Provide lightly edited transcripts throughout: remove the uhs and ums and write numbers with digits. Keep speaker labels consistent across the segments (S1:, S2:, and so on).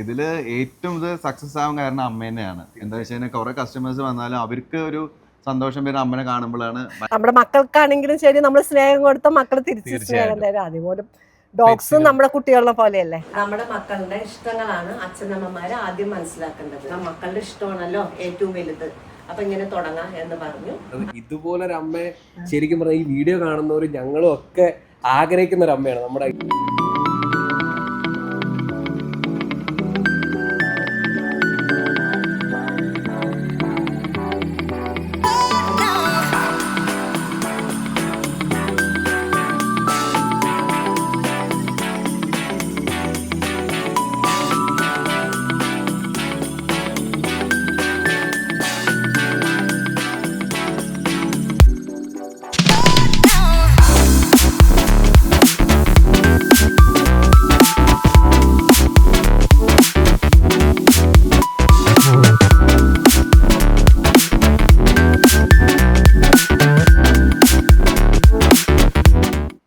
S1: ഇതില് ഏറ്റവും ഇത് സക്സസ് ആവാൻ കാരണം അമ്മ തന്നെയാണ്. എന്താ വെച്ച് കഴിഞ്ഞാൽ കുറെ കസ്റ്റമേഴ്സ് വന്നാലും അവർക്ക് ഒരു സന്തോഷം വരുന്ന അമ്മനെ കാണുമ്പോഴാണ്.
S2: നമ്മുടെ മക്കൾക്കാണെങ്കിലും ശരി, നമ്മൾ സ്നേഹം കൊടുത്ത മക്കൾ തിരിച്ച് സ്നേഹം തരും. അതുപോലെ ഡോഗ്സും നമ്മുടെ കുട്ടികളെ പോലെയല്ലേ. നമ്മുടെ മക്കളുടെ ഇഷ്ടങ്ങളാണ് അച്ഛനമ്മമാര് ആദ്യം മനസ്സിലാക്കേണ്ടത്. മക്കളുടെ ഇഷ്ടമാണല്ലോ ഏറ്റവും വലുത്. അപ്പൊ ഇങ്ങനെ തുടങ്ങാം എന്ന് പറഞ്ഞു.
S3: ഇതുപോലൊരു അമ്മയെ ശരിക്കും പറഞ്ഞാൽ ഈ വീഡിയോ കാണുന്നവർ ഞങ്ങളും ഒക്കെ ആഗ്രഹിക്കുന്ന ഒരു അമ്മയാണ് നമ്മുടെ.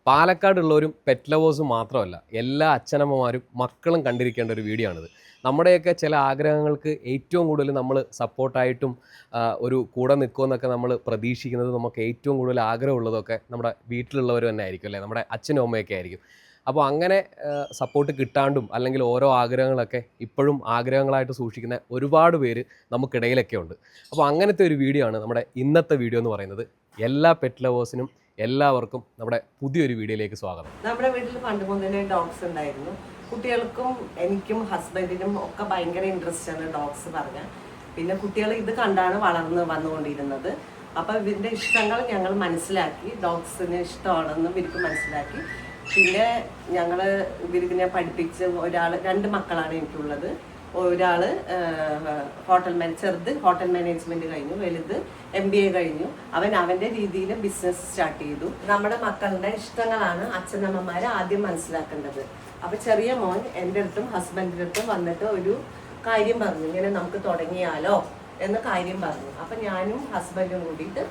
S3: പാലക്കാടുള്ളവരും പെറ്റ് ലവേഴ്സും മാത്രമല്ല, എല്ലാ അച്ഛനമ്മമാരും മക്കളും കണ്ടിരിക്കേണ്ട ഒരു വീഡിയോ ആണിത്. നമ്മുടെയൊക്കെ ചില ആഗ്രഹങ്ങൾക്ക് ഏറ്റവും കൂടുതൽ നമ്മൾ സപ്പോർട്ടായിട്ടും ഒരു കൂടെ നിൽക്കുമെന്നൊക്കെ നമ്മൾ പ്രതീക്ഷിക്കുന്നത്, നമുക്ക് ഏറ്റവും കൂടുതൽ ആഗ്രഹമുള്ളതൊക്കെ നമ്മുടെ വീട്ടിലുള്ളവർ തന്നെ ആയിരിക്കും അല്ലേ, നമ്മുടെ അച്ഛനും അമ്മയൊക്കെ ആയിരിക്കും. അപ്പോൾ അങ്ങനെ സപ്പോർട്ട് കിട്ടാണ്ടും അല്ലെങ്കിൽ ഓരോ ആഗ്രഹങ്ങളൊക്കെ ഇപ്പോഴും ആഗ്രഹങ്ങളായിട്ട് സൂക്ഷിക്കുന്ന ഒരുപാട് പേര് നമുക്കിടയിലൊക്കെ ഉണ്ട്. അപ്പോൾ അങ്ങനത്തെ ഒരു വീഡിയോ ആണ് നമ്മുടെ ഇന്നത്തെ വീഡിയോ എന്ന് പറയുന്നത്. എല്ലാ പെറ്റ് ലവേഴ്സിനും എല്ലാവർക്കും നമ്മുടെ പുതിയൊരു വീഡിയോയിലേക്ക് സ്വാഗതം.
S2: നമ്മുടെ വീട്ടിൽ പണ്ട് മുതലേ ഡോഗ്സ് ഉണ്ടായിരുന്നു. കുട്ടികൾക്കും എനിക്കും ഹസ്ബൻഡിനും ഒക്കെ ഭയങ്കര ഇൻട്രസ്റ്റ് ആണ് ഡോഗ്സ് പറഞ്ഞ. പിന്നെ കുട്ടികൾ ഇത് കണ്ടാണ് വളർന്ന് വന്നുകൊണ്ടിരുന്നത്. അപ്പൊ ഇവരുടെ ഇഷ്ടങ്ങൾ ഞങ്ങൾ മനസ്സിലാക്കി, ഡോഗ്സിന് ഇഷ്ടമാണെന്ന് ഇവർക്ക് മനസ്സിലാക്കി. പിന്നെ ഞങ്ങൾ ഇവരിതിനെ പഠിപ്പിച്ച് രണ്ട് മക്കളാണ് എനിക്കുള്ളത്. ഒരാള് ചെറുത് ഹോട്ടൽ മാനേജ്മെന്റ് കഴിഞ്ഞു, വലുത് MBA കഴിഞ്ഞു. അവന്റെ രീതിയിൽ ബിസിനസ് സ്റ്റാർട്ട് ചെയ്തു. നമ്മുടെ മക്കളുടെ ഇഷ്ടങ്ങളാണ് അച്ഛനമ്മമാര് ആദ്യം മനസ്സിലാക്കേണ്ടത്. അപ്പൊ ചെറിയ മോൻ എൻ്റെ അടുത്തും ഹസ്ബൻഡിൻ്റെ അടുത്തും വന്നിട്ട് ഒരു കാര്യം പറഞ്ഞു, ഇങ്ങനെ നമുക്ക് തുടങ്ങിയാലോ എന്ന കാര്യം പറഞ്ഞു. അപ്പൊ ഞാനും ഹസ്ബൻഡും കൂടിയിട്ട്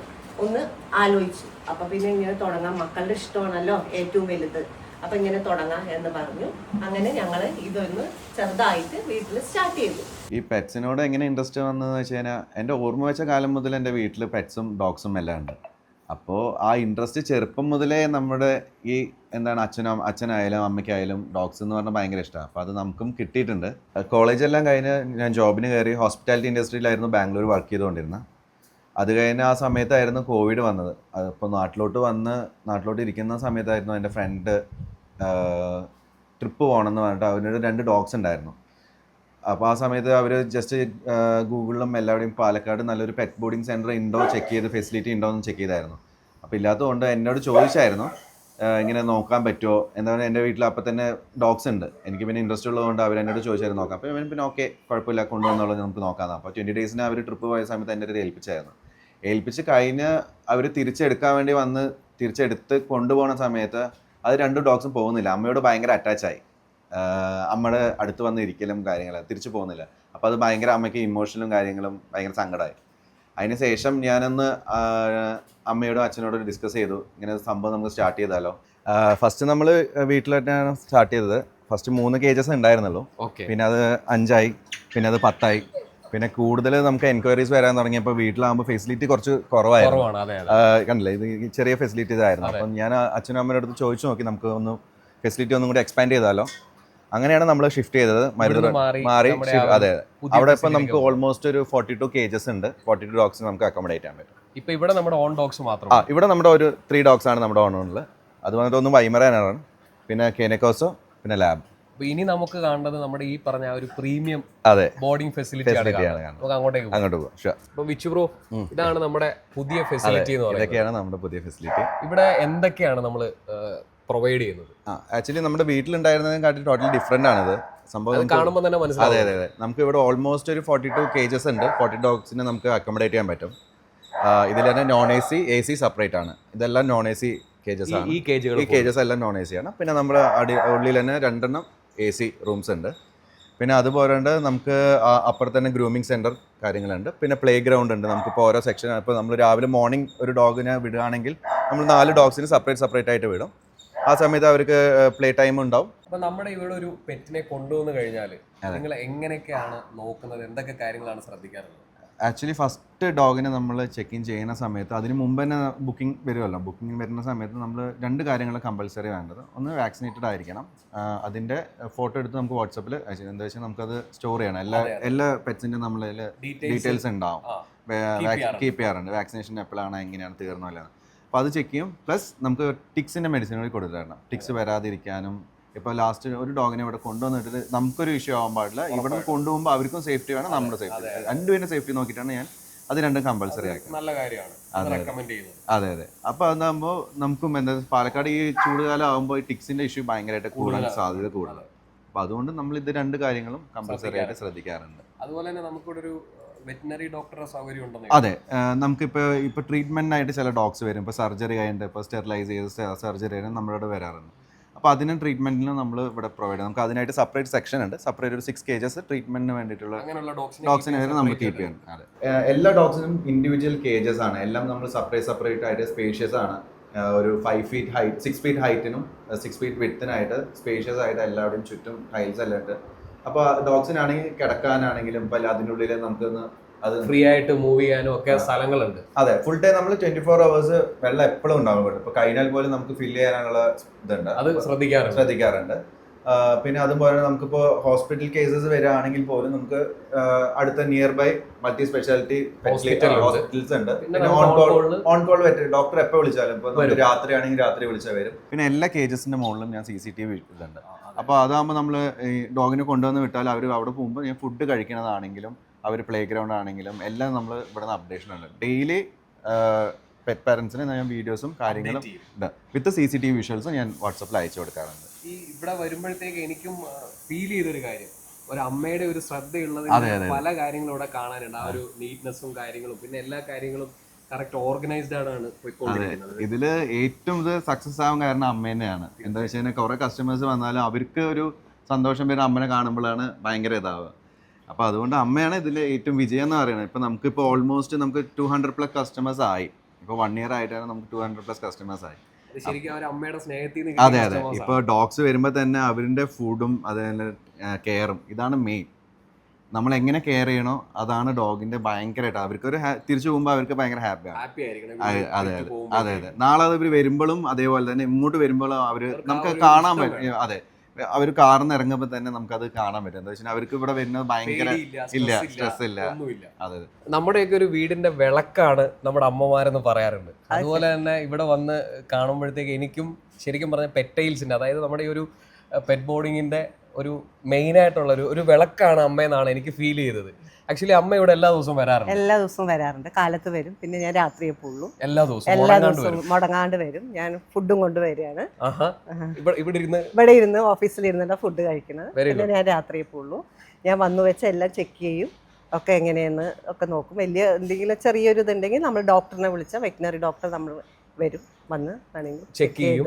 S2: ഒന്ന് ആലോചിച്ചു. അപ്പൊ പിന്നെ ഇങ്ങനെ തുടങ്ങാം, മക്കളുടെ ഇഷ്ടമാണല്ലോ ഏറ്റവും വലുത്, അപ്പൊ ഇങ്ങനെ തുടങ്ങാം എന്ന് പറഞ്ഞു. അങ്ങനെ ഞങ്ങൾ ഇതൊന്ന് ചെറുതായിട്ട് വീട്ടിൽ സ്റ്റാർട്ട് ചെയ്തു.
S1: ഈ പെറ്റ്സിനോട് എങ്ങനെ ഇൻട്രസ്റ്റ് വന്നതെന്ന് വെച്ച് കഴിഞ്ഞാൽ, എൻ്റെ ഓർമ്മ വെച്ച കാലം മുതൽ എൻ്റെ വീട്ടിൽ പെറ്റ്സും ഡോഗ്സും എല്ലാം ഉണ്ട്. അപ്പോൾ ആ ഇൻട്രസ്റ്റ് ചെറുപ്പം മുതലേ നമ്മുടെ ഈ അച്ഛനായാലും അമ്മയ്ക്കായാലും ഡോഗ്സ് എന്ന് പറഞ്ഞാൽ ഭയങ്കര ഇഷ്ടമാണ്. അപ്പോൾ അത് നമുക്കും കിട്ടിയിട്ടുണ്ട്. കോളേജെല്ലാം കഴിഞ്ഞ് ഞാൻ ജോബിന് കയറി ഹോസ്പിറ്റാലിറ്റി ഇൻഡസ്ട്രിയിലായിരുന്നു ബാംഗ്ലൂർ വർക്ക് ചെയ്തുകൊണ്ടിരുന്നത്. അത് കഴിഞ്ഞ് ആ സമയത്തായിരുന്നു കോവിഡ് വന്നത്. അപ്പോൾ നാട്ടിലോട്ട് ഇരിക്കുന്ന സമയത്തായിരുന്നു എൻ്റെ ഫ്രണ്ട് ട്രിപ്പ് പോകണമെന്ന് പറഞ്ഞിട്ട് അവനൊരു 2 ഡോഗ്സ് ഉണ്ടായിരുന്നു. അപ്പോൾ ആ സമയത്ത് അവർ ജസ്റ്റ് ഗൂഗിളിലും എല്ലാവരുടെയും പാലക്കാട് നല്ലൊരു പെറ്റ് ബോർഡിംഗ് സെൻറ്റർ ഉണ്ടോ ചെക്ക് ചെയ്ത്, ഫെസിലിറ്റി ഉണ്ടോ എന്ന് ചെക്ക് ചെയ്തായിരുന്നു. അപ്പോൾ ഇല്ലാത്തതുകൊണ്ട് എന്നോട് ചോദിച്ചായിരുന്നു ഇങ്ങനെ നോക്കാൻ പറ്റുമോ. എന്താ പറയുക, എൻ്റെ വീട്ടിൽ അപ്പം തന്നെ ഡോഗ്സ് ഉണ്ട്. എനിക്ക് പിന്നെ ഇൻട്രസ്റ്റ് ഉള്ളതുകൊണ്ട് അവരെന്നോട് ചോദിച്ചായിരുന്നു നോക്കാം. അപ്പോൾ പിന്നെ ഓക്കെ, കുഴപ്പമില്ല, കൊണ്ടുവന്നുള്ളത് നമുക്ക് നോക്കാം. അപ്പോൾ 20 ഡേയ്സിന് അവർ ട്രിപ്പ് പോയ സമയത്ത് എൻ്റെ അടുത്ത് ഏൽപ്പിച്ച് കഴിഞ്ഞ് അവർ തിരിച്ചെടുത്ത് കൊണ്ടുപോകുന്ന സമയത്ത് അത് 2 ഡോഗ്സും പോകുന്നില്ല. അമ്മയോട് ഭയങ്കര അറ്റാച്ചായി. അമ്മയുടെ അടുത്ത് വന്ന് ഇരിക്കലും കാര്യങ്ങളും തിരിച്ചു പോകുന്നില്ല. അപ്പോൾ അത് ഭയങ്കര അമ്മയ്ക്ക് ഇമോഷണലും കാര്യങ്ങളും ഭയങ്കര സങ്കടമായി. അതിനുശേഷം ഞാനൊന്ന് അമ്മയോടും അച്ഛനോടും ഡിസ്കസ് ചെയ്തു, ഇങ്ങനെ സംഭവം നമുക്ക് സ്റ്റാർട്ട് ചെയ്താലോ. ഫസ്റ്റ് നമ്മൾ വീട്ടിൽ തന്നെയാണ് സ്റ്റാർട്ട് ചെയ്തത്. ഫസ്റ്റ് 3 കേജസ് ഉണ്ടായിരുന്നുള്ളൂ. പിന്നെ അത് 5 പിന്നെ അത് 10. പിന്നെ കൂടുതൽ നമുക്ക് എൻക്വയറീസ് വരാൻ തുടങ്ങിയപ്പോൾ വീട്ടിലാകുമ്പോൾ ഫെസിലിറ്റി കുറച്ച് കുറവായിരുന്നു. കണ്ടില്ലേ, ഇത് ചെറിയ ഫെസിലിറ്റീസ് ആയിരുന്നു. അപ്പം ഞാൻ അച്ഛനും അമ്മയുടെ അടുത്ത് ചോദിച്ചു നോക്കി, നമുക്ക് ഒന്ന് ഫെസിലിറ്റി ഒന്നും കൂടി എക്സ്പാൻഡ് ചെയ്താലോ. അങ്ങനെയാണ് നമ്മൾ ഷിഫ്റ്റ് ചെയ്തത്. മാറി അതെ, അവിടെ ഇപ്പം നമുക്ക് ഓൾമോസ്റ്റ് ഒരു 42 കേജസ് ഉണ്ട്. 42 ഡോഗ്സിന് നമുക്ക് അക്കോമഡേറ്റ് ചെയ്യാൻ പറ്റും.
S3: ഇപ്പൊ ഇവിടെ നമ്മുടെ ഓൺ ഡോഗ്സ് മാത്രം.
S1: ഇവിടെ നമ്മുടെ ഒരു 3 ഡോഗ്സ് ആണ് നമ്മുടെ ഓണുള്ളത്. അത് വന്നിട്ട് ഒന്ന് വൈമറാനാണ്, പിന്നെ കേനക്കോസോ, പിന്നെ ലാബ്.
S3: ഇനി നമുക്ക് കാണേണ്ടത് നമ്മുടെ ഈ പറഞ്ഞ ഒരു പ്രീമിയം ബോർഡിംഗ് ഫെസിലിറ്റി ആണ്. നമുക്ക് അങ്ങോട്ട് പോകാം. വിച്ചു ബ്രോ, ഇതാണ് നമ്മുടെ പുതിയ ഫെസിലിറ്റി എന്ന് പറയുന്നത്.
S1: ഇതൊക്കെയാണ് നമ്മുടെ പുതിയ ഫെസിലിറ്റി.
S3: ഇവിടെ എന്തൊക്കെയാണ് നമ്മൾ പ്രൊവൈഡ് ചെയ്യുന്നത്?
S1: ആക്ച്വലി നമ്മുടെ വീട്ടിലുണ്ടായിരുന്നതിനെക്കാട്ടി ടോട്ടലി ഡിഫറെന്റ് ആണിത്. സംഭവം
S3: കാണുമ്പോൾ തന്നെ മനസ്സിലാവും.
S1: അതെ, നമുക്ക് ഇവിടെ ഓൾമോസ്റ്റ് ഒരു 42 കേജസ് ഉണ്ട്. 40 ഡോഗ്സിനെ നമുക്ക് അക്കോമഡേറ്റ് ചെയ്യാൻ പറ്റും. ഇതിൽ തന്നെ നോൺ AC സെപ്പറേറ്റ് ആണ്. ഇതെല്ലാം നോൺ AC കേജസ് ആണ്. ഈ കേജസ് എല്ലാം നോൺ AC ആണ്. പിന്നെ നമ്മുടെ ഉള്ളിൽ തന്നെ 2 AC റൂംസ് ഉണ്ട്. പിന്നെ അതുപോലെ നമുക്ക് അപ്പുറത്ത് തന്നെ ഗ്രൂമിങ് സെൻറ്റർ കാര്യങ്ങളുണ്ട്. പിന്നെ പ്ലേ ഗ്രൗണ്ട് ഉണ്ട്. നമുക്കിപ്പോൾ ഓരോ സെക്ഷൻ, ഇപ്പോൾ നമ്മൾ രാവിലെ മോർണിംഗ് ഒരു ഡോഗിനെ വിടുകയാണെങ്കിൽ നമ്മൾ 4 ഡോഗ്സിന് സെപ്പറേറ്റ് ആയിട്ട് വിടും. ആ സമയത്ത് അവർക്ക് പ്ലേ ടൈം ഉണ്ടാവും.
S3: അപ്പൊ നമ്മുടെ ഇവിടെ ഒരു പെറ്റിനെ കൊണ്ടുവന്നു കഴിഞ്ഞാൽ നിങ്ങൾ എങ്ങനെയൊക്കെയാണ് നോക്കുന്നത്, എന്തൊക്കെ കാര്യങ്ങളാണ് ശ്രദ്ധിക്കാറുള്ളത്?
S1: ആക്ച്വലി ഫസ്റ്റ് ഡോഗിനെ നമ്മൾ ചെക്ക് ഇൻ ചെയ്യുന്ന സമയത്ത് അതിന് മുമ്പ് തന്നെ ബുക്കിംഗ് വരുമല്ലോ. ബുക്കിംഗ് വരുന്ന സമയത്ത് നമ്മൾ 2 കാര്യങ്ങൾ കമ്പൽസറി വേണ്ടത്. ഒന്ന് വാക്സിനേറ്റഡ് ആയിരിക്കണം, അതിൻ്റെ ഫോട്ടോ എടുത്ത് നമുക്ക് വാട്സപ്പിൽ അയച്ചു. എന്താ വെച്ചാൽ നമുക്കത് സ്റ്റോർ ചെയ്യണം. എല്ലാ പെറ്റ്സിൻ്റെ നമ്മളതിൽ ഡീറ്റെയിൽസ് ഉണ്ടാവും, കീപ്പ് ചെയ്യാറുണ്ട്. വാക്സിനേഷൻ എപ്പോഴാണ് എങ്ങനെയാണ് തീർന്നല്ലോ. അപ്പോൾ അത് ചെക്ക് ചെയ്യും. പ്ലസ് നമുക്ക് ടിക്സിൻ്റെ മെഡിസിൻ കൂടി കൊടുത്തു തരണം, ടിക്സ് വരാതിരിക്കാനും. ഇപ്പോൾ ലാസ്റ്റ് ഒരു ഡോഗിനെ ഇവിടെ കൊണ്ടുവന്നിട്ട് നമുക്കൊരു ഇഷ്യൂ ആവാൻ പാടില്ല. ഇവിടെ കൊണ്ടുപോകുമ്പോൾ അവർക്കും സേഫ്റ്റി വേണം, നമ്മുടെ സേഫ്റ്റി, രണ്ടുപേരും സേഫ്റ്റി നോക്കിയിട്ടാണ് ഞാൻ അത് രണ്ടും കമ്പൽസറി ആക്കി.
S3: നല്ല കാര്യമാണ്.
S1: അതെ. അപ്പോൾ അതാകുമ്പോൾ നമുക്കും എന്താ പാലക്കാട് ഈ ചൂടുകാലം ആകുമ്പോൾ ഈ ടിക്സിന്റെ ഇഷ്യൂ ഭയങ്കരമായിട്ട് കൂടാൻ സാധ്യത കൂടുതൽ. അപ്പോൾ അതുകൊണ്ട് നമ്മൾ ഇത് 2 കാര്യങ്ങളും കമ്പൽസറി ആയിട്ട് ശ്രദ്ധിക്കാറുണ്ട്.
S3: അതുപോലെ തന്നെ നമുക്കിവിടെ ഒരു വെറ്റിനറി ഡോക്ടറെ സൗകര്യം ഉണ്ടെന്ന്.
S1: അതെ, നമുക്കിപ്പോൾ ട്രീറ്റ്മെന്റിനായിട്ട് ചില ഡോഗ്സ് വരും. ഇപ്പോൾ സർജറി കഴിഞ്ഞിട്ട് ഇപ്പോൾ സ്റ്റെറിലൈസ് ചെയ്ത് സർജറി കഴിഞ്ഞാൽ നമ്മളിവിടെ വരാറുണ്ട്. അപ്പോൾ അതിന് ട്രീറ്റ്മെന്റിന് നമ്മൾ ഇവിടെ പ്രൊവൈഡ് ചെയ്യാം. നമുക്ക് അതിനായിട്ട് സെപ്പറേറ്റ് സെക്ഷൻ ഉണ്ട്. സെപ്പറേറ്റ് ഒരു 6 cages ട്രീറ്റ്മെന്റിന് വേണ്ടിയിട്ടുള്ള ഡോഗ്സിനെ നമ്മൾ കീപ്പ് ചെയ്യണം. അതെ, എല്ലാ ഡോഗ്സിനും ഇൻഡിവിജ്വൽ കേജസ് ആണ്. എല്ലാം നമ്മൾ സെപ്പറേറ്റ് ആയിട്ട് സ്പേഷ്യസ് ആണ്. ഒരു 5 feet ഹൈറ്റ്, 6 feet ഹൈറ്റിനും 6 feet വിഡ്ത്തിനായിട്ട് സ്പേഷ്യസ് ആയിട്ട് എല്ലാവരുടെയും ചുറ്റും ടൈൽസ് എല്ലാം ഉണ്ട്. അപ്പോൾ ഡോഗ്സിനാണെങ്കിൽ കിടക്കാനാണെങ്കിലും ഇപ്പോൾ അതിനുള്ളിൽ നമുക്കൊന്ന് അത്
S3: ഫ്രീ ആയിട്ട് മൂവ് ചെയ്യാനും ഒക്കെ സ്ഥലങ്ങളുണ്ട്.
S1: അതെ, ഫുൾ ടൈം നമ്മൾ 24 hours വെള്ളം എപ്പോഴും ഉണ്ടാവും ഇവിടെ. ഇപ്പൊ കഴിഞ്ഞാൽ പോലും നമുക്ക് ഫില്ല് ചെയ്യാനുള്ള ഇതുണ്ട്, അത് ശ്രദ്ധിക്കാറുണ്ട്. പിന്നെ അതുപോലെ നമുക്കിപ്പോൾ ഹോസ്പിറ്റൽ കേസസ് വരികയാണെങ്കിൽ പോലും നമുക്ക് അടുത്ത near by multi speciality hospitals ഉണ്ട്. പിന്നെ ഓൺ കോൾ ഡോക്ടർ എപ്പോൾ വിളിച്ചാലും ഇപ്പോൾ രാത്രി ആണെങ്കിൽ രാത്രി വിളിച്ചാൽ വരും. പിന്നെ എല്ലാ കേജസിന്റെ മുകളിലും ഞാൻ CCTV ഇതുണ്ട്. അപ്പോൾ അതാകുമ്പോൾ നമ്മൾ ഈ ഡോഗിനെ കൊണ്ടുവന്ന് വിട്ടാൽ അവർ അവിടെ പോകുമ്പോൾ ഞാൻ ഫുഡ് കഴിക്കുന്നതാണെങ്കിലും അവർ പ്ലേ ഗ്രൗണ്ട് ആണെങ്കിലും എല്ലാം നമ്മൾ ഇവിടെ നിന്ന് അപ്ഡേഷൻ ഉണ്ട്. ഡെയിലി പെറ്റ് പാരൻസിന് ഞാൻ വീഡിയോസും കാര്യങ്ങളും വിത്ത് CCTV വിഷ്വൽസും ഞാൻ വാട്സപ്പിൽ അയച്ചു കൊടുക്കാറുണ്ട്.
S3: ഈ ഇവിടെ വരുമ്പോഴത്തേക്ക് എനിക്കും ഫീൽ ചെയ്തൊരു കാര്യം, ഒരു അമ്മയുടെ ഒരു ശ്രദ്ധയുള്ളത് പല കാര്യങ്ങളും ഇവിടെ കാണാനുണ്ട്. ആ ഒരു നീറ്റ്നെസ്സും കാര്യങ്ങളും പിന്നെ എല്ലാ കാര്യങ്ങളും കറക്റ്റ് ഓർഗനൈസ്ഡ് ആണ് പോയിക്കൊണ്ടിരിക്കുന്നത്.
S1: ഇതില് ഏറ്റവും ഇത് സക്സസ് ആവാൻ കാരണം അമ്മ തന്നെയാണ്. എന്താ വെച്ച് കഴിഞ്ഞാൽ കുറെ കസ്റ്റമേഴ്സ് വന്നാലും അവർക്ക് ഒരു സന്തോഷം വരുന്ന അമ്മനെ കാണുമ്പോഴാണ് ഭയങ്കര ഇതാവുക. അപ്പോൾ അതുകൊണ്ട് അമ്മയാണ് ഇതിൽ ഏറ്റവും വിജയം എന്ന് പറയുന്നത്. ഇപ്പോൾ നമുക്കിപ്പോൾ ഓൾമോസ്റ്റ് നമുക്ക് 200+ കസ്റ്റമേഴ്സ് ആയി. ഇപ്പോൾ 1 year ആയിട്ടാണ് നമുക്ക് 200+ കസ്റ്റമേഴ്സ് ആയി. അതെ. ഇപ്പോൾ ഡോഗ്സ് വരുമ്പോൾ തന്നെ അവരുടെ ഫുഡും അതുപോലെ കെയറും ഇതാണ് മെയിൻ. നമ്മൾ എങ്ങനെ കെയർ ചെയ്യണോ അതാണ് ഡോഗിന്റെ ഭയങ്കരമായിട്ട് അവർക്കൊരു തിരിച്ചു പോകുമ്പോൾ അവർക്ക് ഭയങ്കര ഹാപ്പിയാണ്. അതെ. നാളെ അത് ഇവർ വരുമ്പോഴും അതേപോലെ തന്നെ ഇങ്ങോട്ട് വരുമ്പോഴും നമുക്ക് കാണാൻ പറ്റും. അതെ, അവർ കാറിന്ന് ഇറങ്ങുമ്പോൾ തന്നെ നമുക്കത് കാണാൻ പറ്റും. എന്താ വെച്ചാൽ അവർക്ക് ഇവിടെ വരുന്നത് ഭയങ്കര സ്ട്രെസ് ഇല്ല. അതെ,
S3: നമ്മുടെയൊക്കെ ഒരു വീടിന്റെ വിളക്കാണ് നമ്മുടെ അമ്മമാരെന്ന് പറയാറുണ്ട്. അതുപോലെ തന്നെ ഇവിടെ വന്ന് കാണുമ്പോഴത്തേക്ക് എനിക്കും ശരിക്കും പറഞ്ഞ പെറ്റൈൽസിന്റെ, അതായത് നമ്മുടെ ഈ ഒരു പെറ്റ് ബോർഡിങ്ങിന്റെ ഒരു മെയിൻ ആയിട്ടുള്ള ഒരു വിളക്കാണ് അമ്മയെന്നാണ് എനിക്ക് ഫീൽ ചെയ്തത്. ആക്ച്വലി അമ്മ ഇവിടെ എല്ലാ ദിവസവും വരാറുണ്ട്. കാലത്ത് വരും, പിന്നെ ഞാൻ രാത്രിയെ പോകുള്ളൂ. എല്ലാ ദിവസവും മുടങ്ങാണ്ട് വരും. ഞാൻ ഫുഡും കൊണ്ടുവരികയാണ്. ഇവിടെ ഇരുന്ന് ഓഫീസിൽ ഇരുന്നിട്ട് ഫുഡ് കഴിക്കുന്നത്. പിന്നെ ഞാൻ രാത്രിയെ പോകുള്ളൂ. ഞാൻ വന്നു വെച്ച് എല്ലാം ചെക്ക് ചെയ്യും, ഒക്കെ എങ്ങനെയെന്ന് ഒക്കെ നോക്കും. വലിയ എന്തെങ്കിലും ചെറിയൊരു ഇതുണ്ടെങ്കിൽ നമ്മൾ ഡോക്ടറിനെ വിളിച്ചാൽ വെറ്റിനറി ഡോക്ടർ നമ്മൾ വരും, വന്ന് ചെക്ക് ചെയ്യും.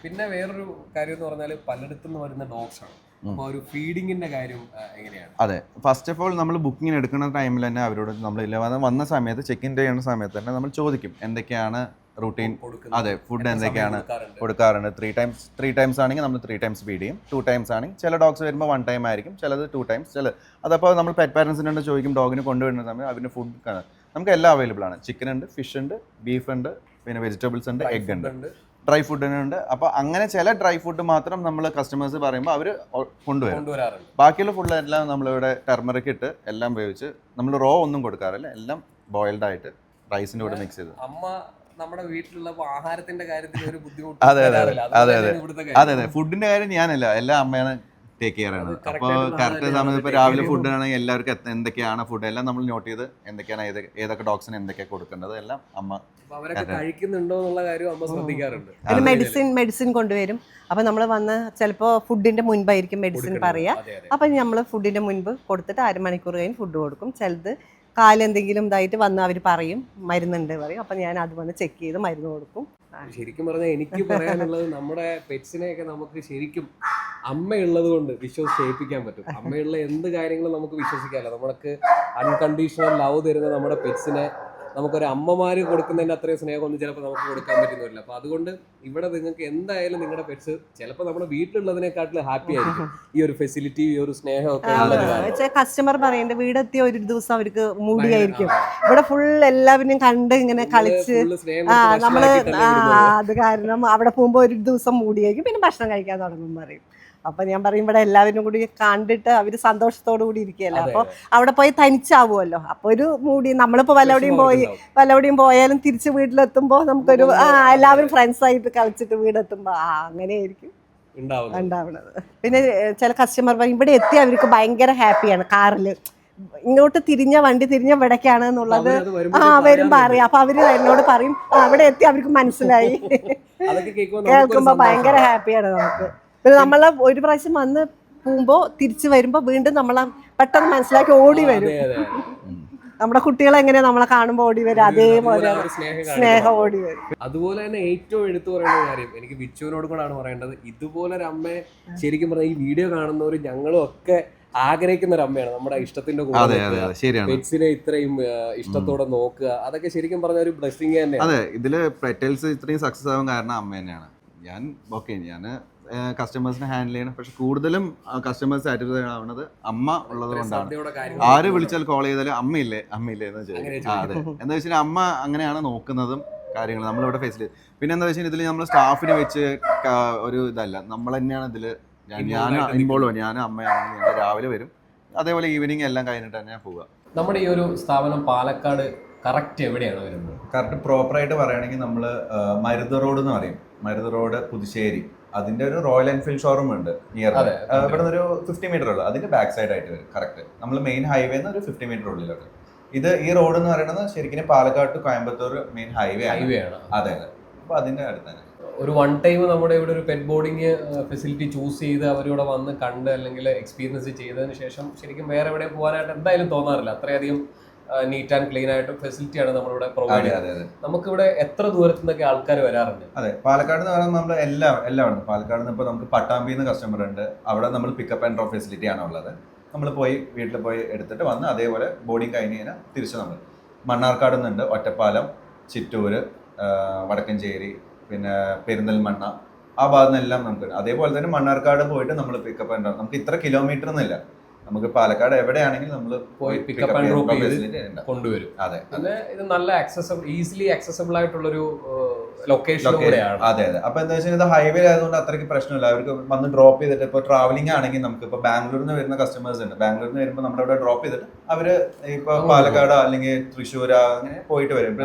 S3: പിന്നെ വേറൊരു കാര്യം എന്ന് പറഞ്ഞാൽ പലയിടത്തുനിന്ന് വരുന്ന ഡോഗ്സ് ആണ്. ഒരു ഫീഡിങ്ങിന്റെ കാര്യം എങ്ങനെയാണ്?
S1: അതെ, ഫസ്റ്റ് ഓഫ് ഓൾ നമ്മൾ ബുക്കിംഗ് എടുക്കുന്ന ടൈമിൽ തന്നെ അവരോട് നമ്മൾ വന്ന സമയത്ത് ചെക്ക് ഇൻ ചെയ്യുന്ന സമയത്ത് തന്നെ നമ്മൾ ചോദിക്കും എന്തൊക്കെയാണ് റൂട്ടീൻ. അതെ, ഫുഡ് എന്തൊക്കെയാണ് കൊടുക്കാറുണ്ട്. 3 times ആണെങ്കിൽ നമ്മൾ 3 times ഫീഡ് ചെയ്യും. 2 times ആണെങ്കിൽ ചില ഡോഗ്സ് വരുമ്പോൾ 1 time ആയിരിക്കും, ചിലത് 2 times. അതപ്പോൾ നമ്മൾ പെറ്റ് പാരൻസിനോട് ചോദിക്കും ഡോഗിന് കൊണ്ടുവരുന്ന സമയത്ത് അവരുടെ ഫുഡ് നമുക്ക് എല്ലാം അവൈലബിൾ ആണ്. ചിക്കൻ ഉണ്ട്, ഫിഷ് ഉണ്ട്, ബീഫ് ഉണ്ട്, പിന്നെ വെജിറ്റബിൾസ് ഉണ്ട്, എഗ് ഉണ്ട്, ഡ്രൈ ഫുഡിനുണ്ട്. അപ്പോൾ അങ്ങനെ ചില ഡ്രൈ ഫുഡ് മാത്രം നമ്മൾ കസ്റ്റമേഴ്സ് പറയുമ്പോൾ അവർ കൊണ്ടുവരാറുണ്ട്. ബാക്കിയുള്ള ഫുഡ് എല്ലാം നമ്മളിവിടെ ടെർമറിക് ഇട്ട് എല്ലാം ഉപയോഗിച്ച് നമ്മൾ റോ ഒന്നും കൊടുക്കാറില്ല, എല്ലാം ബോയിൽഡ് ആയിട്ട് റൈസിൻ്റെ കൂടെ മിക്സ് ചെയ്ത്.
S3: അമ്മ നമ്മുടെ വീട്ടിലുള്ള ആഹാരത്തിന്റെ കാര്യത്തിൽ ഒരു ബുദ്ധിമുട്ട്.
S1: അതെ, ഫുഡിന്റെ കാര്യം ഞാനല്ല, എല്ലാം അമ്മയാണ് ടേക്ക് കെയർ ആണ്. അപ്പോൾ കറക്റ്റ് സമയത്ത് ഇപ്പോൾ രാവിലെ ഫുഡ് ആണെങ്കിൽ എല്ലാവർക്കും എന്തൊക്കെയാണ് ഫുഡ് എല്ലാം നമ്മൾ നോട്ട് ചെയ്ത് എന്തൊക്കെയാണ് ഏതൊക്കെ ഡോഗ്സിന് എന്തൊക്കെയാണ് കൊടുക്കേണ്ടത് എല്ലാം അമ്മ
S3: കഴിക്കുന്നുണ്ടോ എന്നുള്ള കാര്യം അമ്മ ശ്രദ്ധിക്കാറുണ്ട്.
S2: മെഡിസിൻ കൊണ്ടുവരും. അപ്പൊ നമ്മൾ വന്ന് ചിലപ്പോൾ ഫുഡിന്റെ മുൻപായിരിക്കും മെഡിസിൻ പറയാ. അപ്പൊ നമ്മൾ ഫുഡിന്റെ മുൻപ് കൊടുത്തിട്ട് 1/2 മണിക്കൂർ കഴിഞ്ഞ് ഫുഡ് കൊടുക്കും. ചിലത് കാലെന്തെങ്കിലും ഇതായിട്ട് വന്ന് അവർ പറയും മരുന്നുണ്ട് പറയും. അപ്പം ഞാൻ അത് വന്ന് ചെക്ക് ചെയ്ത് മരുന്ന് കൊടുക്കും.
S3: ശരിക്കും പറഞ്ഞാൽ എനിക്ക് പറയാനുള്ളത് നമ്മുടെ പെറ്റ്സിനെയൊക്കെ നമുക്ക് ശരിക്കും അമ്മയുള്ളത് കൊണ്ട് വിശ്വസിച്ചേൽപ്പിക്കാൻ പറ്റും. അമ്മയുള്ള എന്ത് കാര്യങ്ങളും നമുക്ക് വിശ്വസിക്കാമല്ലോ. നമ്മൾക്ക് അൺകണ്ടീഷണൽ ലവ് തരുന്ന നമ്മുടെ പെറ്റ്സിനെ നമുക്കൊരു അമ്മമാര് കൊടുക്കുന്നതിന്റെ അത്രയും സ്നേഹമൊന്നും ചിലപ്പോൾ നമുക്ക് കൊടുക്കാൻ പറ്റുന്നില്ല. അപ്പൊ അതുകൊണ്ട് ഇവിടെ നിങ്ങൾക്ക് എന്തായാലും നിങ്ങളുടെ പെറ്റ്സ് ചിലപ്പോൾ നമ്മുടെ വീട്ടിലുള്ളതിനെക്കാട്ടിലും ഹാപ്പി ആയിരിക്കും ഈ ഒരു ഫെസിലിറ്റി, ഈ ഒരു സ്നേഹമൊക്കെ ഉള്ളത് കാരണം.
S2: കസ്റ്റമർ പറയുന്നുണ്ട് വീടെത്തിയ ഒരു ദിവസം അവർക്ക് മൂടിയായിരിക്കും. ഇവിടെ ഫുൾ എല്ലാവരും കണ്ട് ഇങ്ങനെ കളിച്ച്
S3: full സ്നേഹം
S2: ആ
S3: കൊടുത്ത്
S2: നമ്മള്
S3: ഭക്ഷണമാക്കിയിട്ടല്ലേ വിടുന്നത്.
S2: അത് കാരണം അവിടെ പോകുമ്പോ ഒരു ദിവസം മൂടിയായിരിക്കും, പിന്നെ ഭക്ഷണം കഴിക്കാൻ തുടങ്ങും പറയും. അപ്പൊ ഞാൻ പറയും ഇവിടെ എല്ലാവരും കൂടി കണ്ടിട്ട് അവര് സന്തോഷത്തോടു കൂടി ഇരിക്കുകയല്ലോ.
S3: അതെ,
S2: അപ്പൊ അവിടെ പോയി തനിച്ചാവുമല്ലോ. അപ്പൊ ഒരു മൂടി നമ്മളിപ്പോ വല്ലവിടെയും പോയാലും തിരിച്ച് വീട്ടിലെത്തുമ്പോ നമുക്കൊരു എല്ലാവരും ഫ്രണ്ട്സ് ആയിട്ട് കളിച്ചിട്ട് വീടെത്തുമ്പോ അങ്ങനെയായിരിക്കും ഉണ്ടാവുന്നത്. പിന്നെ ചില കസ്റ്റമർ പറയും ഇവിടെ എത്തി അവർക്ക് ഭയങ്കര ഹാപ്പിയാണ്. കാറില് ഇങ്ങോട്ട് വണ്ടി തിരിഞ്ഞ ഇവിടേക്കാണ് എന്നുള്ളത് വരുമ്പോ അറിയാം. അപ്പൊ അവര് എന്നോട് പറയും അവിടെ എത്തി അവർക്ക് മനസ്സിലായി. കേൾക്കുമ്പോ ഭയങ്കര ഹാപ്പിയാണ് നമുക്ക്. പിന്നെ നമ്മളെ ഒരു പ്രാവശ്യം വന്ന് പോകുമ്പോ തിരിച്ചു വരുമ്പോ വീണ്ടും നമ്മളെ പെട്ടെന്ന് മനസ്സിലാക്കി ഓടി വരും. നമ്മുടെ കുട്ടികളെ എങ്ങനെയാ നമ്മളെ കാണുമ്പോ ഓടി വരും, അതേപോലെ സ്നേഹം ഓടി വരും.
S3: അതുപോലെ തന്നെ ഏറ്റവും എടുത്തു പറയുന്ന കാര്യം എനിക്ക് വിച്ചുവിനോട് കൂടാണ് പറയേണ്ടത്. ഇതുപോലെ ഒരു അമ്മയെ ശരിക്കും പറഞ്ഞാൽ ഈ വീഡിയോ കാണുന്നവർ ഞങ്ങളും ഒക്കെ ആഗ്രഹിക്കുന്ന ഒരു അമ്മയാണ്. നമ്മുടെ ഇഷ്ടത്തിന്റെ കൂടെ പെറ്റ്സിനെ ഇത്രയും ഇഷ്ടത്തോടെ നോക്കുക, അതൊക്കെ ശരിക്കും പറഞ്ഞ ഒരു ബ്ലെസ്സിങ് തന്നെയാണ്.
S1: അതെ, ഇതില് പെറ്റൽസ് ഇത്രയും സക്സസ് ആവാൻ കാരണം അമ്മ തന്നെയാണ്. ഞാൻ കസ്റ്റമേഴ്സിനെ ഹാൻഡിൽ ചെയ്യണം, പക്ഷെ കൂടുതലും കസ്റ്റമേഴ്സ് സാറ്റിസ്ഫൈഡ് ആവുന്നത് അമ്മ ഉള്ളത് കൊണ്ടാണ്. ആര് വിളിച്ചാൽ കോൾ ചെയ്താലും അമ്മയില്ലേ എന്ന് ചോദിക്കും. അതെ, എന്താ വെച്ചാൽ അമ്മ അങ്ങനെയാണ് നോക്കുന്നതും കാര്യങ്ങൾ നമ്മളിവിടെ ഫേസിൽ. പിന്നെ എന്താ വെച്ചാൽ ഇതിൽ നമ്മൾ സ്റ്റാഫിനെ വെച്ച് ഒരു ഇതല്ല, നമ്മൾ തന്നെയാണ് ഇതിൽ. ഞാൻ ഇൻവോൾവ്, ഞാൻ അമ്മയാണെങ്കിൽ ഞങ്ങൾ രാവിലെ വരും, അതേപോലെ ഈവനിങ് എല്ലാം കഴിഞ്ഞിട്ട് തന്നെ പോവുക.
S3: നമ്മുടെ ഈ ഒരു സ്ഥാപനം പാലക്കാട് കറക്റ്റ് എവിടെയാണ് വരുന്നത്?
S1: കറക്റ്റ് പ്രോപ്പറായിട്ട് പറയുകയാണെങ്കിൽ നമ്മൾ മരുത് റോഡ് എന്ന് പറയും. മരുത് റോഡ് പുതുശ്ശേരി, അതിന്റെ ഒരു റോയൽ എൻഫീൽഡ് ഷോറൂം ഉണ്ട് നിയർ. ഇവിടെ നിന്ന് ഒരു 50 മീറ്റർ ഉള്ളു, അതിന്റെ ബാക്ക് സൈഡ് ആയിട്ട് വരും. കറക്റ്റ് നമ്മൾ മെയിൻ ഹൈവേന്ന് ഒരു 50 മീറ്റർ ഉള്ളിലോട്ട്. ഈ റോഡ് എന്ന് പറയുന്നത് ശരിക്കും Palakkad to Coimbatore main highway ആണ്. അതെ, അപ്പൊ അതിന്റെ അടുത്ത് തന്നെ
S3: ഒരു വൺ ടൈം നമ്മുടെ ഇവിടെ ഒരു പെറ്റ് ബോർഡിങ് ഫെസിലിറ്റി ചൂസ് ചെയ്ത് അവരിവിടെ വന്ന് കണ്ട് അല്ലെങ്കിൽ എക്സ്പീരിയൻസ് ചെയ്തതിന് ശേഷം ശരിക്കും വേറെ എവിടെ പോകാനായിട്ട് എന്തായാലും തോന്നാറില്ല. അത്രയധികം നീറ്റ് ആൻഡ് ക്ലീൻ ആയിട്ട് ഫെസിലിറ്റിയാണ് നമ്മളിവിടെ പ്രൊവൈഡ് ചെയ്യുന്നത്. നമുക്കിവിടെ എത്ര ദൂരത്തു നിന്നൊക്കെ ആൾക്കാർ വരാറുണ്ട്?
S1: അതെ, പാലക്കാട് എന്ന് പറയുന്നത് നമ്മൾ എല്ലാം പാലക്കാട് നിന്ന് ഇപ്പോൾ നമുക്ക് പട്ടാമ്പിന്ന് കസ്റ്റമർ ഉണ്ട്. അവിടെ നമ്മൾ പിക്കപ്പ് ആൻഡ് ഡ്രോപ്പ് ഫെസിലിറ്റി ആണ് ഉള്ളത്. നമ്മൾ വീട്ടിൽ പോയി എടുത്തിട്ട് വന്ന് അതേപോലെ ബോർഡിങ് കഴിഞ്ഞ് കഴിഞ്ഞാൽ തിരിച്ച് നമ്മൾ മണ്ണാർക്കാട് നിന്നുണ്ട്, ഒറ്റപ്പാലം, ചിറ്റൂര്, വടക്കഞ്ചേരി, പിന്നെ പെരിന്തൽമണ്ണ, ആ ഭാഗത്തു നിന്നെല്ലാം നമുക്ക്. അതേപോലെ തന്നെ മണ്ണാർക്കാട് പോയിട്ട് നമ്മൾ പിക്കപ്പ് ആൻഡ് ഡ്രോപ്പ്, നമുക്ക് ഇത്ര കിലോമീറ്റർ എന്നില്ല, നമുക്ക് പാലക്കാട് എവിടെയാണെങ്കിലും നമ്മൾ
S3: പോയി പിക്കപ്പ് ആൻഡ് ഡ്രോപ്പ് ചെയ്ത് കൊണ്ടുവരും.
S1: അതെ,
S3: പിന്നെ ഇത് നല്ല ഈസിലി ആക്സസബിൾ ആയിട്ടുള്ളൊരു ലൊക്കേഷൻ കൂടെയാണ്.
S1: അതെ. അപ്പൊ എന്താ വെച്ചാൽ ഇത് ഹൈവേ ആയതുകൊണ്ട് അത്രയ്ക്ക് പ്രശ്നമില്ല. അവർക്ക് വന്ന് ഡ്രോപ്പ് ചെയ്തിട്ട് ഇപ്പോൾ ട്രാവലിംഗ് ആണെങ്കിൽ നമുക്ക് ഇപ്പോൾ ബാംഗ്ലൂരിൽ നിന്ന് വരുന്ന കസ്റ്റമേഴ്സ് ഉണ്ട്. ബാംഗ്ലൂരിൽ നിന്ന് വരുമ്പോൾ നമ്മുടെ ഇവിടെ ഡ്രോപ്പ് ചെയ്തിട്ട് അവര് ഇപ്പൊ പാലക്കാട് അല്ലെങ്കിൽ തൃശ്ശൂർ അങ്ങനെ പോയിട്ട് വരും.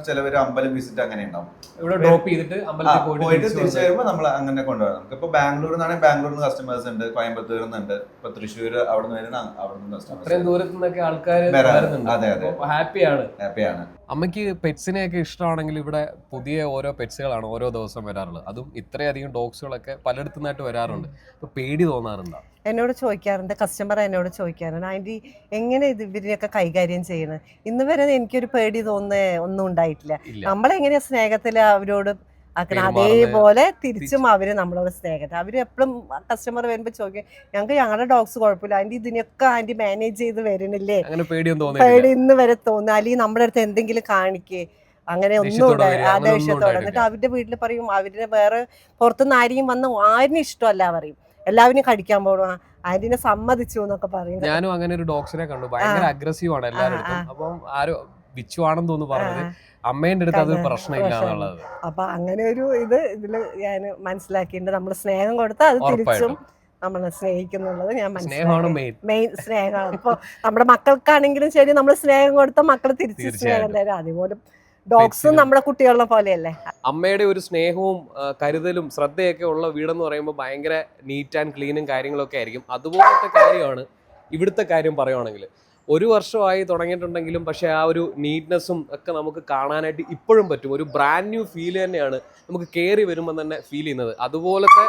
S1: ചിലവർ അമ്പലം വിസിറ്റ് അങ്ങനെ ഉണ്ടാവും.
S3: ഇവിടെ ഡ്രോപ്പ് ചെയ്തിട്ട് അമ്പലത്തിൽ
S1: പോയിട്ട് തിരിച്ചു വരുമ്പോൾ നമ്മൾ അങ്ങനെ കൊണ്ടുപോകാം. നമുക്ക് ഇപ്പൊ ബാംഗ്ലൂരിൽ നിന്നാണെങ്കിൽ ബാംഗ്ലൂരിൽ നിന്ന് കസ്റ്റമേഴ്സ് ഉണ്ട്, കോയമ്പത്തൂരിൽ നിന്നുണ്ട്, ഇപ്പൊ തൃശ്ശൂർ അവിടെ നിന്ന് വരുന്ന അവിടെ നിന്ന് കസ്റ്റമേഴ്സ്.
S3: അത്രയും ദൂരത്തു നിന്നൊക്കെ ആൾക്കാർ വരുന്നുണ്ട്.
S1: അതെ,
S3: ഹാപ്പിയാണ്. അമ്മയ്ക്ക് പെറ്റ്സിനെയൊക്കെ ഇഷ്ടമാണെങ്കിൽ ഇവിടെ പുതിയ ഓരോ പെറ്റ്സുകളാണ് ഓരോ ദിവസം വരാറുള്ളത്. അതും ഇത്രയധികം ഡോഗ്സുകളൊക്കെ പലയിടത്തു നിന്നായിട്ട് വരാറുണ്ട്. അപ്പൊ പേടി തോന്നാറുണ്ടോ?
S2: എന്നോട് ചോദിക്കാറുണ്ട്, കസ്റ്റമർ എന്നോട് ചോദിക്കാറുണ്ട്, ആൻറ്റി എങ്ങനെ ഇവരെയൊക്കെ കൈകാര്യം ചെയ്യണം. ഇന്ന് വരെ എനിക്കൊരു പേടി ഒന്നും ഉണ്ടായിട്ടില്ല. നമ്മളെങ്ങനെയാ സ്നേഹത്തിൽ അവരോട് ആക്കണം, അതേപോലെ തിരിച്ചും അവര് നമ്മളോട് സ്നേഹത്തിൽ. അവര് എപ്പോഴും കസ്റ്റമർ വരുമ്പോ ചോദിക്കും, ഞങ്ങളുടെ ഡോഗ്സ് കുഴപ്പമില്ല ആന്റി, ഇതിനൊക്കെ ആന്റി മാനേജ് ചെയ്ത് വരുന്നില്ലേ, പേടി ഇന്ന് വരെ തോന്നുന്നു. അല്ലെങ്കിൽ നമ്മുടെ അടുത്ത് എന്തെങ്കിലും കാണിക്കേ അങ്ങനെ ഒന്നും ദേഷ്യത്തോടെ. എന്നിട്ട് അവരുടെ വീട്ടിൽ പറയും, അവര് വേറെ പുറത്തുനിന്ന് ആരെയും വന്ന് ആരും ഇഷ്ടമല്ല പറയും, എല്ലാവരും കടിക്കാൻ പോകണം, ആന്റിനെ സമ്മതിച്ചു എന്നൊക്കെ പറയും.
S3: ഞാനും അങ്ങനെ ഒരു ഡോഗ്സിനെ കണ്ടു, ഭയങ്കര അഗ്രസീവ് ആണ് എല്ലാവരും. അപ്പം ആരോ വിച്ചു ആണെന്ന് തോന്നുന്നു പറഞ്ഞത്, അമ്മേന്റെ അടുത്ത് അതൊരു പ്രശ്നമില്ല എന്നുള്ളത്.
S2: അപ്പൊ അങ്ങനെ ഒരു ഇതില് ഞാൻ മനസ്സിലാക്കിയിട്ടുണ്ട്. നമ്മൾ സ്നേഹം കൊടുത്താൽ അത് തിരിച്ചും നമ്മളെ സ്നേഹിക്കുന്നുള്ളത് ഞാൻ മനസ്സിലാക്കി. മെയിൻ സ്നേഹമാണ്. ഇപ്പൊ നമ്മുടെ മക്കൾക്കാണെങ്കിലും ശരി, നമ്മൾ സ്നേഹം കൊടുത്താൽ മക്കൾ തിരിച്ച് സ്നേഹം തരും. അതുപോലെ ഡോഗ്സും നമ്മുടെ കുട്ടികളെ പോലെയല്ലേ.
S3: അമ്മയുടെ ഒരു സ്നേഹവും കരുതലും ശ്രദ്ധയൊക്കെ ഉള്ള വീടെന്ന് പറയുമ്പോൾ ഭയങ്കര നീറ്റ് ആൻഡ് ക്ലീനും കാര്യങ്ങളൊക്കെ ആയിരിക്കും. അതുപോലത്തെ കാര്യമാണ് ഇവിടുത്തെ കാര്യം പറയുവാണെങ്കിൽ. 1 വർഷമായി തുടങ്ങിയിട്ടുണ്ടെങ്കിലും പക്ഷേ ആ ഒരു നീറ്റ്നെസ്സും ഒക്കെ നമുക്ക് കാണാനായിട്ട് ഇപ്പോഴും പറ്റും. ഒരു ബ്രാൻഡ് ന്യൂ ഫീൽ തന്നെയാണ് നമുക്ക് കയറി വരുമ്പോൾ തന്നെ ഫീൽ ചെയ്യുന്നത്. അതുപോലത്തെ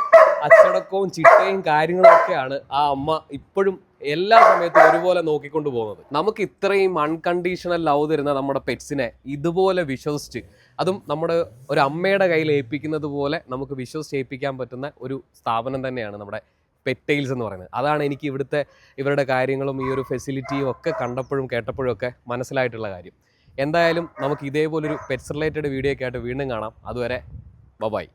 S3: അച്ചടക്കവും ചിട്ടയും കാര്യങ്ങളും ഒക്കെയാണ് ആ അമ്മ ഇപ്പോഴും എല്ലാ സമയത്തും ഒരുപോലെ നോക്കിക്കൊണ്ട് പോകുന്നത്. നമുക്ക് ഇത്രയും അൺകണ്ടീഷണൽ ലവ് തരുന്ന നമ്മുടെ പെറ്റ്സിനെ ഇതുപോലെ വിശ്വസിച്ച്, അതും നമ്മുടെ ഒരു അമ്മയുടെ കയ്യിൽ ഏൽപ്പിക്കുന്നത് പോലെ നമുക്ക് വിശ്വസിച്ച് ഏൽപ്പിക്കാൻ പറ്റുന്ന ഒരു സ്ഥാപനം തന്നെയാണ് നമ്മുടെ പെറ്റ് ടെയിൽസ് എന്ന് പറയുന്നത്. അതാണ് എനിക്ക് ഇവരുടെ കാര്യങ്ങളും ഈ ഒരു ഫെസിലിറ്റിയും ഒക്കെ കണ്ടപ്പോഴും കേട്ടപ്പോഴും ഒക്കെ മനസ്സിലായിട്ടുള്ള കാര്യം. എന്തായാലും നമുക്ക് ഇതേപോലൊരു പെറ്റ്സ് റിലേറ്റഡ് വീഡിയോ ഒക്കെ ആയിട്ട് വീണ്ടും കാണാം. അതുവരെ ബൈ.